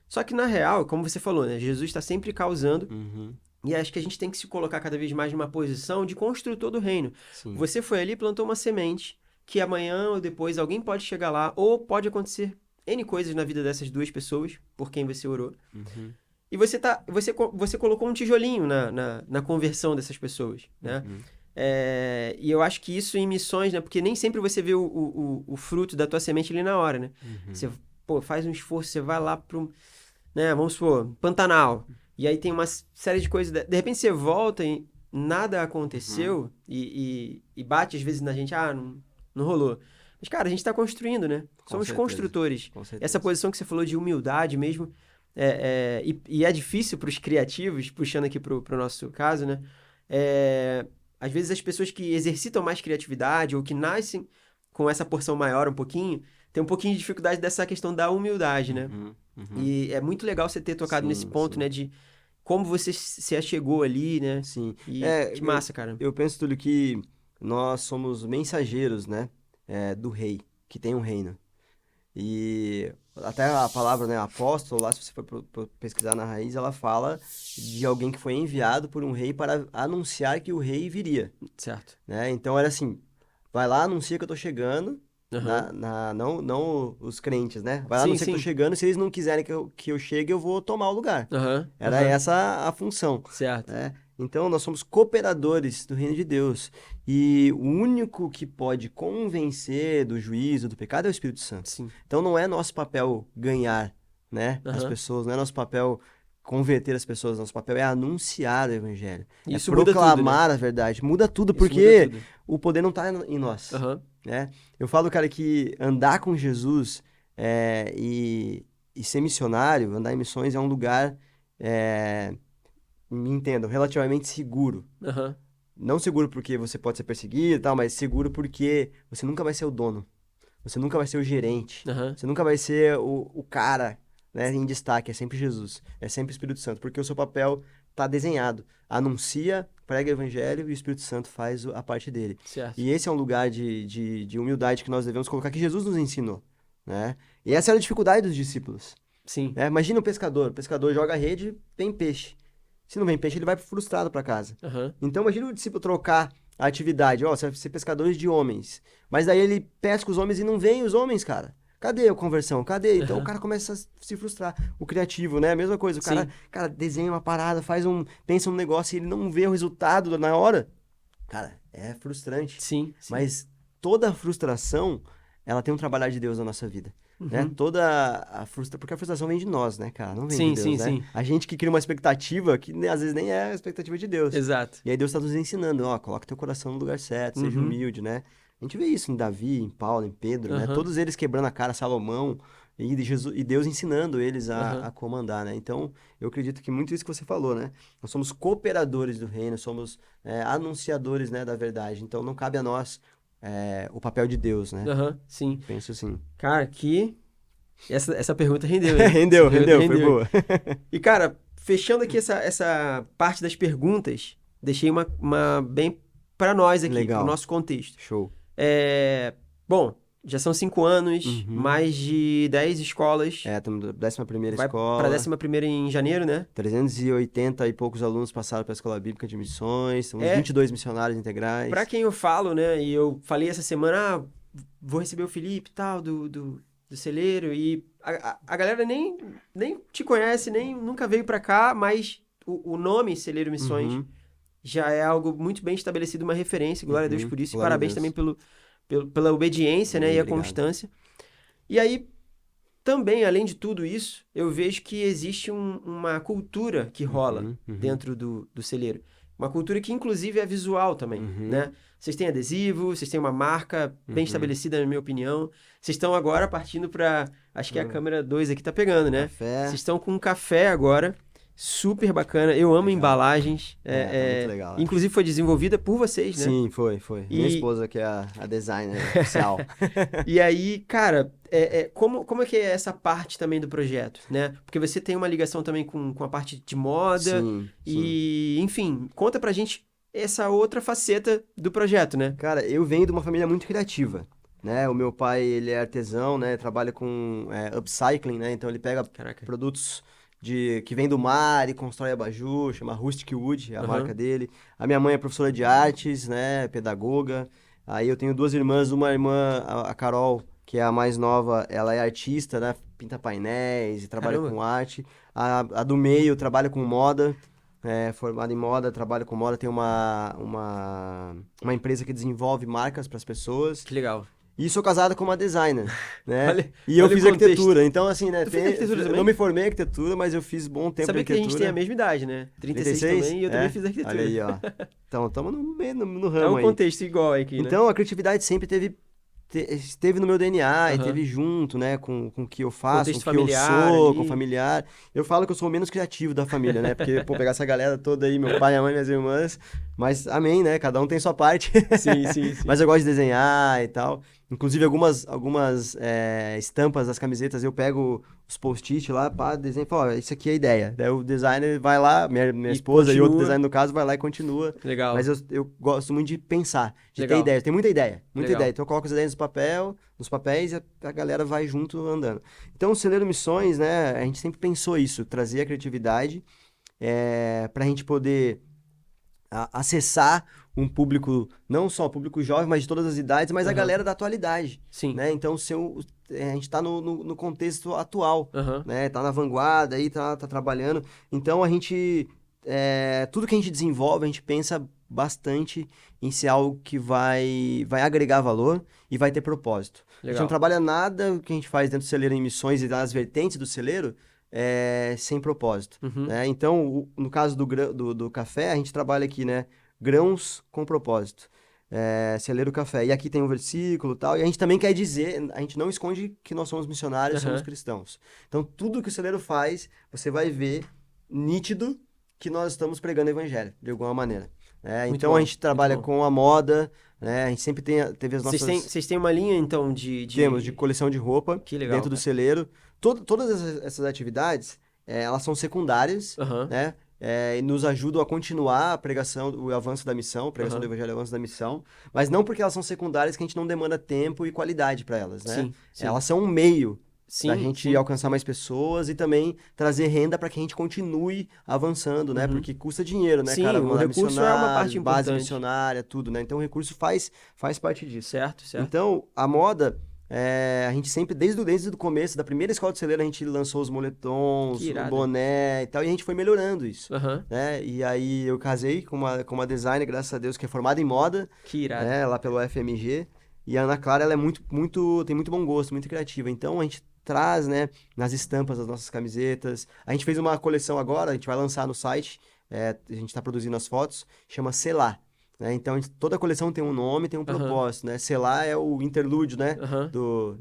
Só que na real, como você falou, né? Jesus está sempre causando uhum, e acho que a gente tem que se colocar cada vez mais numa posição de construtor do reino. sim, Você foi ali e plantou uma semente que amanhã ou depois alguém pode chegar lá ou pode acontecer N coisas na vida dessas duas pessoas por quem você orou. uhum, E você colocou um tijolinho na conversão dessas pessoas, né? uhum, E eu acho que isso em missões, né? Porque nem sempre você vê o fruto da tua semente ali na hora, né? uhum, Você, pô, faz um esforço, você vai lá né? Vamos supor, Pantanal. E aí tem uma série de coisas. De repente você volta e nada aconteceu e bate às vezes na gente, não rolou. Mas, cara, a gente tá construindo, né? Com Somos certeza, construtores. com certeza. Essa posição que você falou de humildade mesmo, e é difícil para os criativos, puxando aqui pro nosso caso, né? Às vezes as pessoas que exercitam mais criatividade ou que nascem com essa porção maior um pouquinho, tem um pouquinho de dificuldade dessa questão da humildade, né? E é muito legal você ter tocado nesse ponto, sim. né? De como você se achegou ali, né? Sim. E que massa, cara. Eu penso, Túlio, que nós somos mensageiros, né? Do rei, que tem um reino. E até a palavra, né, apóstolo, lá se você for pesquisar na raiz, ela fala de alguém que foi enviado por um rei para anunciar que o rei viria, Certo. né? Então era assim, vai lá, anuncia que eu tô chegando, Aham. não os crentes, né? Vai lá, Sim, anuncia que eu tô sim. chegando, se eles não quiserem que eu chegue, eu vou tomar o lugar. Aham. Era Aham. essa a função, Certo. né? Então, nós somos cooperadores do reino de Deus. E o único que pode convencer do juízo, do pecado, é o Espírito Santo. Sim. Então, não é nosso papel ganhar, né, as Aham. pessoas, não é nosso papel converter as pessoas, nosso papel é anunciar o evangelho. Isso É muda tudo, né? proclamar a verdade. Muda tudo, Isso muda porque tudo. o poder não está em nós, Aham. né? Eu falo, cara, que andar com Jesus e ser missionário, andar em missões é um lugar... me entendam, relativamente seguro. Aham. Não seguro porque você pode ser perseguido e tal, mas seguro porque você nunca vai ser o dono. Você nunca vai ser o gerente. Aham. Você nunca vai ser o cara, né, em destaque. É sempre Jesus. É sempre o Espírito Santo. Porque o seu papel está desenhado. Anuncia, prega o evangelho e o Espírito Santo faz a parte dele. Certo. E esse é um lugar de humildade que nós devemos colocar, que Jesus nos ensinou, né? E essa era a dificuldade dos discípulos. Sim. Imagina um pescador. O pescador joga a rede, vem peixe. Se não vem peixe, ele vai frustrado para casa. Aham. Então, imagina o discípulo trocar a atividade. Ó, você vai ser pescadores de homens. Mas daí ele pesca os homens e não vem os homens, cara. Cadê a conversão? Cadê? Então o Aham. cara começa a se frustrar. O criativo, né? A mesma coisa. O Sim. cara desenha uma parada, pensa um negócio e ele não vê o resultado na hora. Cara, é frustrante. Sim. Sim. Mas toda frustração, ela tem um trabalhar de Deus na nossa vida. Né? Uhum. Toda a frustração, porque a frustração vem de nós, né, cara? Não vem de Sim, Deus, sim, né? sim. A gente que cria uma expectativa que às vezes nem é a expectativa de Deus. Exato. E aí Deus está nos ensinando, ó, coloca teu coração no lugar certo, seja Uhum. humilde, né? A gente vê isso em Davi, em Paulo, em Pedro, né? Aham. Todos eles quebrando a cara, Salomão, e Deus ensinando eles Aham. a comandar, né? Então, eu acredito que muito isso que você falou, né? Nós somos cooperadores do reino, somos anunciadores, né, da verdade. Então, não cabe a nós o papel de Deus, né? Aham. Sim. Penso assim. Cara, essa pergunta rendeu, hein? Rendeu, Essa pergunta foi boa. E, cara, fechando aqui essa parte das perguntas, deixei uma bem para nós aqui, Legal. pro nosso contexto. Show. Bom, já são 5 anos, Uhum. mais de 10 escolas. Estamos na 11ª Vai escola. para a 11ª em janeiro, né? 380 e poucos alunos passaram pela Escola Bíblica de Missões, temos 22 missionários integrais. Para quem eu falo, né? E eu falei essa semana, vou receber o Felipe e tal, do celeiro, e a galera nem te conhece, nem nunca veio para cá, mas o nome Celeiro Missões Uhum. já é algo muito bem estabelecido, uma referência, glória a Deus por isso, e Glória a parabéns Deus. também pela obediência, né, Amém, e a obrigado. constância. E aí, também, além de tudo isso, eu vejo que existe uma cultura que rola Uhum. dentro do celeiro. Uma cultura que, inclusive, é visual também, Uhum. né? Vocês têm adesivo, vocês têm uma marca bem estabelecida, na minha opinião. Vocês estão agora partindo para... Acho que a câmera 2 aqui tá pegando, né? Café. Vocês estão com um café agora, super bacana. Eu amo Legal. embalagens. Tá muito legal. Inclusive, foi desenvolvida por vocês, né? Sim, foi. Minha E- esposa que é a designer oficial. E aí, cara, como é que é essa parte também do projeto, né? Porque você tem uma ligação também com a parte de moda Sim. e, enfim, conta pra gente essa outra faceta do projeto, né? Cara, eu venho de uma família muito criativa, né? O meu pai, ele é artesão, né? Trabalha com upcycling, né? Então ele pega Caraca. produtos que vem do mar e constrói abajur, chama Rustic Wood, é a Aham. marca dele. A minha mãe é professora de artes, né? Pedagoga. Aí eu tenho 2 irmãs, uma irmã, a Carol, que é a mais nova, ela é artista, né? Pinta painéis e trabalha Caramba. com arte. A do meio trabalha com moda. Formada em moda, trabalha com moda, tem uma empresa que desenvolve marcas para as pessoas. Que legal. E sou casado com uma designer, né? Olha- E eu olha o fiz contexto. arquitetura. Então, assim, né? Tu fez arquitetura eu também? não me formei em arquitetura, mas eu fiz bom tempo Sabia de que a gente tem arquitetura. a mesma idade, né? 36 também, e eu também fiz arquitetura. Olha aí, ó. Então, estamos no É ramo um aí. contexto igual aqui, né? Então, a criatividade sempre esteve no meu DNA e Aham. teve junto, né, com o que eu faço, com Contexto o que eu familiar sou, com o ali. familiar. Eu falo que eu sou o menos criativo da família, né? Porque, pô, pegar essa galera toda aí, meu pai, minha mãe, minhas irmãs, mas amém, né? Cada um tem sua parte. Sim, sim, sim. Mas eu gosto de desenhar e tal. Inclusive, algumas estampas das camisetas, eu pego os post-it lá, pá, desenho e falo, ó, isso aqui é a ideia. Daí o designer vai lá, minha E esposa e outro continua. designer, no caso, vai lá e continua. Legal. Mas eu gosto muito de pensar, de ter Legal. ideia. Tem muita ideia, muita Legal. ideia. Então eu coloco as ideias nos papéis e a galera vai junto andando. Então o Celeiro Missões, né, a gente sempre pensou isso, trazer a criatividade para a gente poder acessar um público, não só público jovem, mas de todas as idades, mas a Aham. galera da atualidade, Sim. né? Então a gente está no contexto atual, Aham. né? Tá na vanguarda aí, tá trabalhando. Então a gente, tudo que a gente desenvolve, a gente pensa bastante em ser algo que vai agregar valor e vai ter propósito. A gente não Legal. trabalha nada que a gente faz dentro do celeiro em missões e das vertentes do celeiro sem propósito, Uhum. né? Então, no caso do café, a gente trabalha aqui, né? Grãos com propósito. Celeiro café. E aqui tem um versículo e tal. E a gente também quer dizer, a gente não esconde que nós somos missionários, somos Aham. cristãos. Então, tudo que o celeiro faz, você vai ver nítido que nós estamos pregando o evangelho, de alguma maneira. Muito Então, bom, a gente trabalha muito bom. com a moda, né? A gente sempre teve as Vocês têm uma linha, então, temos de coleção de roupa Que legal, dentro do cara. celeiro. Todas essas atividades, elas são secundárias, Aham. né? E nos ajudam a continuar a pregação, o avanço da missão, a pregação do Aham. evangelho, o avanço da missão. Mas não porque elas são secundárias que a gente não demanda tempo e qualidade para elas, né? Sim, sim. Elas são um meio Sim, para a gente sim, alcançar sim. mais pessoas e também trazer renda para que a gente continue avançando, né? Uhum. Porque custa dinheiro, né, Sim, cara? o Mandar recurso é uma parte missionários, base importante. missionária, tudo, né? Então o recurso faz parte disso. Certo, certo. Então, a moda, a gente sempre, desde o começo, da primeira escola de celeiro, a gente lançou os moletons, Que o irado. boné e tal, e a gente foi melhorando isso, Aham. né? E aí eu casei com uma designer, graças a Deus, que é formada em moda, Que irado. lá pelo FMG, e a Ana Clara, ela é tem muito bom gosto, muito criativa. Então, a gente traz, né, nas estampas das nossas camisetas. A gente fez uma coleção agora, a gente vai lançar no site, a gente está produzindo as fotos, chama Selar. Né? Então, toda coleção tem um nome, tem um Aham. propósito, né? Selar é o interlúdio, né? Aham.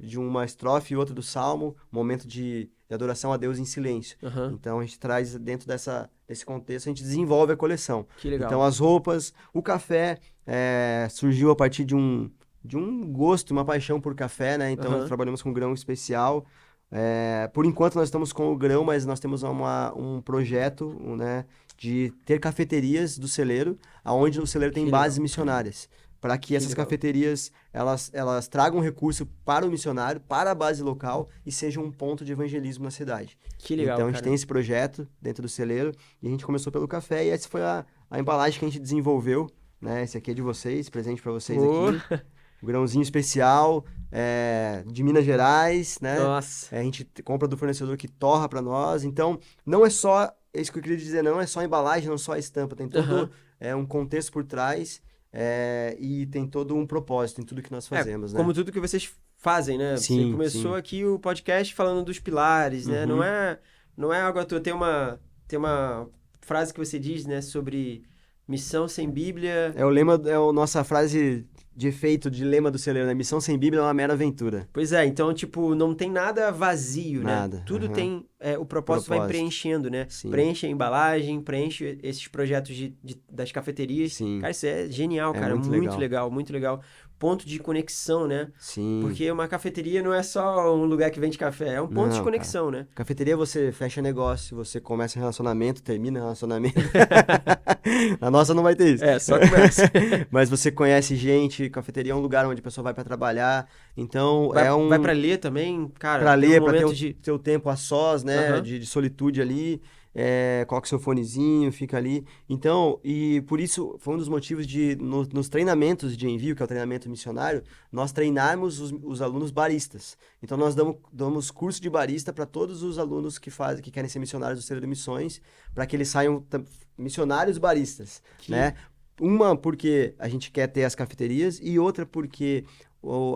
De uma estrofe e outra do salmo, momento de adoração a Deus em silêncio. Aham. Então, a gente traz dentro desse contexto, a gente desenvolve a coleção. Que legal. Então, as roupas, o café surgiu a partir de um gosto, uma paixão por café, né? Então, Aham. trabalhamos com grão especial. Por enquanto, nós estamos com o grão, mas nós temos um projeto, né, de ter cafeterias do celeiro, aonde o celeiro tem Que bases legal. missionárias. Para que essas legal. cafeterias, elas tragam recurso para o missionário, para a base local e sejam um ponto de evangelismo na cidade. Que legal, Então, a gente cara. tem esse projeto dentro do celeiro e a gente começou pelo café e essa foi a embalagem que a gente desenvolveu, né? Esse aqui é de vocês, presente para vocês Ô, aqui. O grãozinho especial, de Minas Gerais, né? Nossa. A gente compra do fornecedor que torra para nós. Então, não é só, é isso que eu queria dizer, não é só a embalagem, não é só a estampa, tem todo Aham. um contexto por trás e tem todo um propósito em tudo que nós fazemos, né? Como tudo que vocês fazem, né? Você Sim, começou sim. aqui o podcast falando dos pilares, né? Uhum. Não é algo à toa. Tem uma frase que você diz, né? Sobre missão sem Bíblia. É o lema, a nossa frase de efeito, de lema do celeiro, né? Missão sem Bíblia é uma mera aventura. Pois é, então, tipo, não tem nada vazio, Nada, né? Tudo aham. tem... o propósito vai Propósito. preenchendo, né? Sim. Preenche a embalagem, preenche esses projetos das cafeterias. Sim. Cara, isso é genial, É cara. muito Muito legal. legal, muito legal. Ponto de conexão, né? Sim. Porque uma cafeteria não é só um lugar que vende café, é um ponto de Não, conexão, né? Cafeteria você fecha negócio, você começa relacionamento, termina relacionamento. A nossa não vai ter isso. É, só começa. Mas você conhece gente, cafeteria é um lugar onde a pessoa vai para trabalhar. Então Vai pra ler também, cara. Para tem ler, um para ter momento teu tempo a sós, né? Aham. De solitude ali. Coloca seu fonezinho, fica ali. Então, e por isso foi um dos motivos de, nos treinamentos de envio, que é o treinamento missionário, nós treinarmos os alunos baristas. Então, nós damos curso de barista para todos os alunos que querem ser missionários do Celeiro de Missões, para que eles saiam missionários baristas, né? Uma porque a gente quer ter as cafeterias e outra porque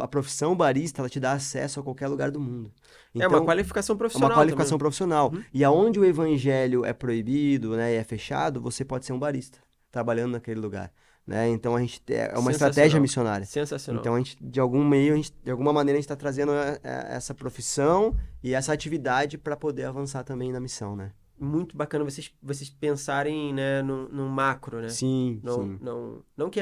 a profissão barista, ela te dá acesso a qualquer lugar do mundo. É uma qualificação É profissional uma qualificação também. profissional. E aonde o evangelho é proibido, né, e é fechado, você pode ser um barista, trabalhando naquele lugar, né? Então a gente é uma estratégia Sensacional. missionária. Sensacional. Então a gente, de algum meio, de alguma maneira a gente está trazendo essa profissão e essa atividade para poder avançar também na missão, né? Muito bacana vocês pensarem, né, no macro, né? Sim, Não, sim. não que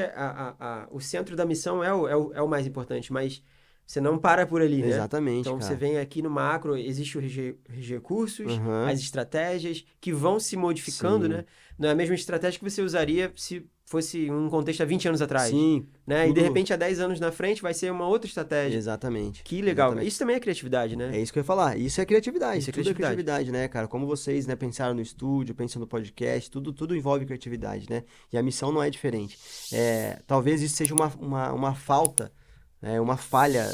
o centro da missão é o mais importante, mas você não para por ali, né? Exatamente, Então você cara. vem aqui no macro, existem os recursos, Aham. as estratégias que vão se modificando, Sim. né? Não é a mesma estratégia que você usaria se fosse um contexto há 20 anos atrás, Sim, né? E de tudo. repente há 10 anos na frente vai ser uma outra estratégia. Exatamente. Que legal. Exatamente. Isso também é criatividade, né? É isso que eu ia falar. Isso é criatividade. Isso é Tudo é criatividade. criatividade, né, cara? Como vocês, né, pensaram no estúdio, pensam no podcast, tudo envolve criatividade, né? E a missão não é diferente. Talvez isso seja uma falta, né, uma falha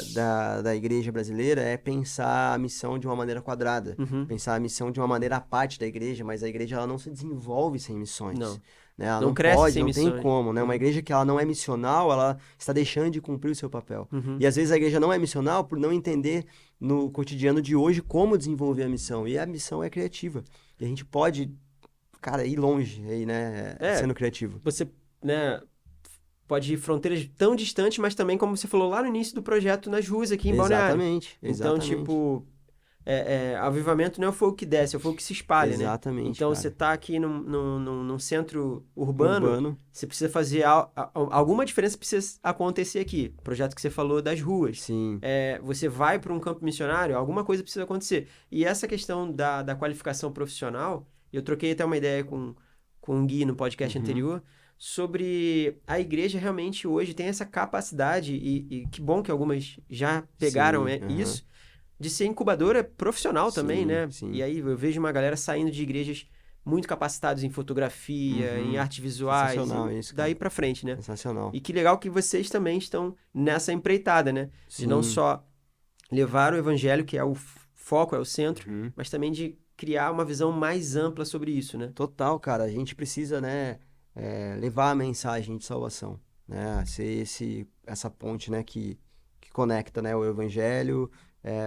da igreja brasileira, é pensar a missão de uma maneira quadrada. Uhum. Pensar a missão de uma maneira à parte da igreja, mas a igreja ela não se desenvolve sem missões. Não. Né? Ela Não não cresce pode, sem não tem missões. como, né? Uma igreja que ela não é missional, ela está deixando de cumprir o seu papel. Uhum. E às vezes a igreja não é missional por não entender no cotidiano de hoje como desenvolver a missão. E a missão é criativa. E a gente pode, cara, ir longe aí, né? Sendo criativo. Você, né, pode ir fronteiras tão distantes, mas também, como você falou lá no início do projeto, nas ruas aqui em Balneário. Exatamente, Então, exatamente. tipo, avivamento não é o fogo que desce, é o fogo que se espalha, né? Exatamente, Então, cara. você tá aqui num centro urbano, Urbano. você precisa fazer... alguma diferença precisa acontecer aqui. O projeto que você falou das ruas. Sim. Você vai para um campo missionário, alguma coisa precisa acontecer. E essa questão da qualificação profissional, eu troquei até uma ideia com o Gui no podcast anterior, sobre a igreja realmente hoje tem essa capacidade, e que bom que algumas já pegaram Sim, isso, de ser incubadora profissional também, Sim, né? sim. E aí eu vejo uma galera saindo de igrejas muito capacitados em fotografia, em artes visuais, Sensacional e isso, cara. daí pra frente, né? Sensacional. E que legal que vocês também estão nessa empreitada, né? De não Sim. só levar o evangelho, que é o foco, é o centro, Uhum. mas também de criar uma visão mais ampla sobre isso, né? Total, cara. A gente precisa, né, levar a mensagem de salvação, né? Ser essa ponte, né, que conecta, né, o evangelho,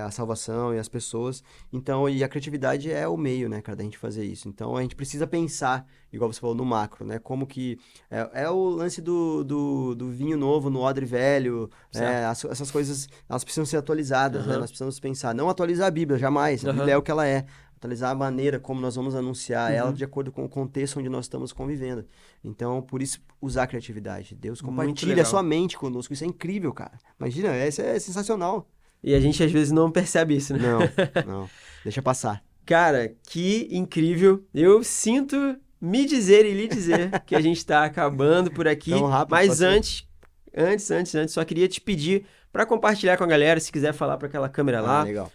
a salvação e as pessoas. Então, e a criatividade é o meio, né, cara, da gente fazer isso. Então, a gente precisa pensar, igual você falou, no macro, né? Como que... É o lance do vinho novo no odre velho. Essas coisas, elas precisam ser atualizadas, né? Nós precisamos pensar. Não atualizar a Bíblia, jamais. A Bíblia é o que ela é. Atualizar a maneira como nós vamos anunciar ela de acordo com o contexto onde nós estamos convivendo. Então, por isso, usar a criatividade. Deus compartilha a legal. sua mente conosco. Isso é incrível, cara. Imagina, isso é sensacional. E a gente às vezes não percebe isso, né? Não. Deixa passar. Cara, que incrível. Eu sinto me dizer e lhe dizer que a gente tá acabando por aqui. Tão rápido, Mas passou. antes, só queria te pedir para compartilhar com a galera, se quiser falar para aquela câmera lá. Legal.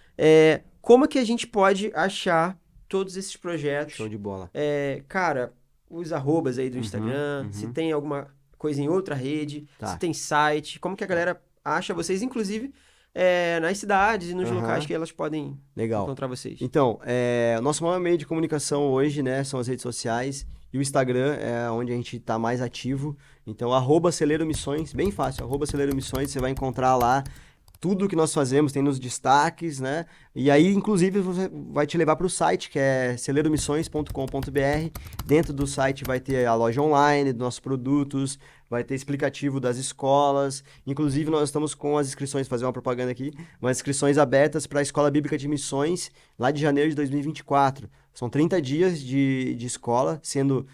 Como que a gente pode achar todos esses projetos? Show de bola. Cara, os arrobas aí do Instagram, se tem alguma coisa em outra rede, se tem site, como que a galera acha vocês, inclusive nas cidades e nos locais que elas podem encontrar vocês. Então, o nosso maior meio de comunicação hoje, né, são as redes sociais e o Instagram é onde a gente está mais ativo. Então, @CeleiroMissões, bem fácil, @CeleiroMissões, você vai encontrar lá tudo que nós fazemos, tem nos destaques, né? E aí, inclusive, você vai te levar para o site, que é celeiromissões.com.br. Dentro do site vai ter a loja online dos nossos produtos, vai ter explicativo das escolas. Inclusive, nós estamos com as inscrições, fazer uma propaganda aqui, umas inscrições abertas para a Escola Bíblica de Missões, lá de janeiro de 2024. São 30 dias de escola, sendo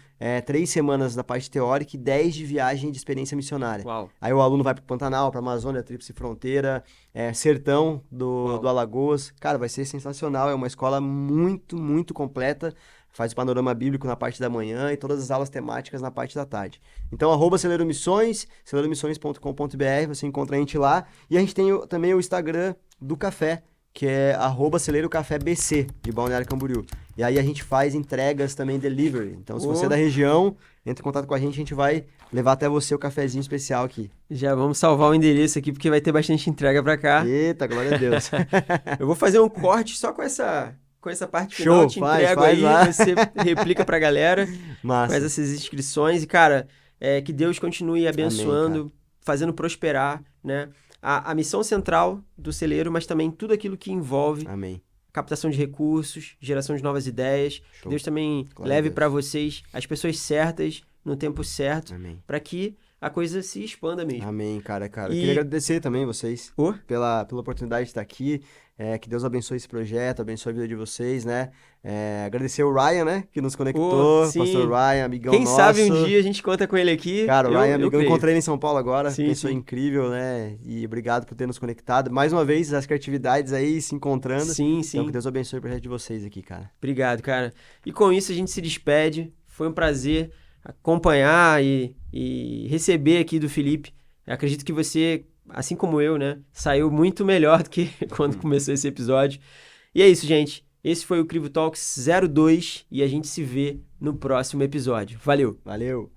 3 semanas da parte teórica e 10 de viagem de experiência missionária. Uau. Aí o aluno vai para o Pantanal, para a Amazônia, Tríplice Fronteira, Sertão do Alagoas. Cara, vai ser sensacional, é uma escola muito, muito completa. Faz o panorama bíblico na parte da manhã e todas as aulas temáticas na parte da tarde. Então, @CeleiroMissões, celeiromissões.com.br, você encontra a gente lá. E a gente tem também o Instagram do café, que é @CeleiroCaféBC, de Balneário Camboriú. E aí a gente faz entregas também, delivery. Então, se você é da região, entre em contato com a gente vai levar até você o cafezinho especial aqui. Já vamos salvar o endereço aqui, porque vai ter bastante entrega pra cá. Eita, glória a Deus. Eu vou fazer um corte só com essa parte final. Show, Eu te entrego aí, lá. você replica pra galera. Massa. Faz essas inscrições. E, cara, que Deus continue abençoando, Amém, fazendo prosperar, né? a missão central do celeiro, mas também tudo aquilo que envolve Amém. captação de recursos, geração de novas ideias. Que Show. Deus também Glória a leve Deus. para vocês as pessoas certas no tempo certo, Amém. para que a coisa se expanda mesmo. Amém, cara. Eu E- queria agradecer também vocês Ô, pela oportunidade de estar aqui. Que Deus abençoe esse projeto, abençoe a vida de vocês, né? Agradecer o Ryan, né? Que nos conectou. sim. Pastor Ryan, amigão quem nosso. sabe um dia a gente conta com ele aqui. Cara, o Ryan, amigão, creio. encontrei ele em São Paulo agora. Sim, Pessoa sim. incrível, né? E obrigado por ter nos conectado. Mais uma vez, as criatividades aí se encontrando. Sim, Então, sim. que Deus abençoe o projeto de vocês aqui, cara. Obrigado, cara. E com isso a gente se despede. Foi um prazer acompanhar e receber aqui do Felipe. Eu acredito que você, assim como eu, né, saiu muito melhor do que quando começou esse episódio. E é isso, gente. Esse foi o Crivo Talks 02 e a gente se vê no próximo episódio. Valeu! Valeu!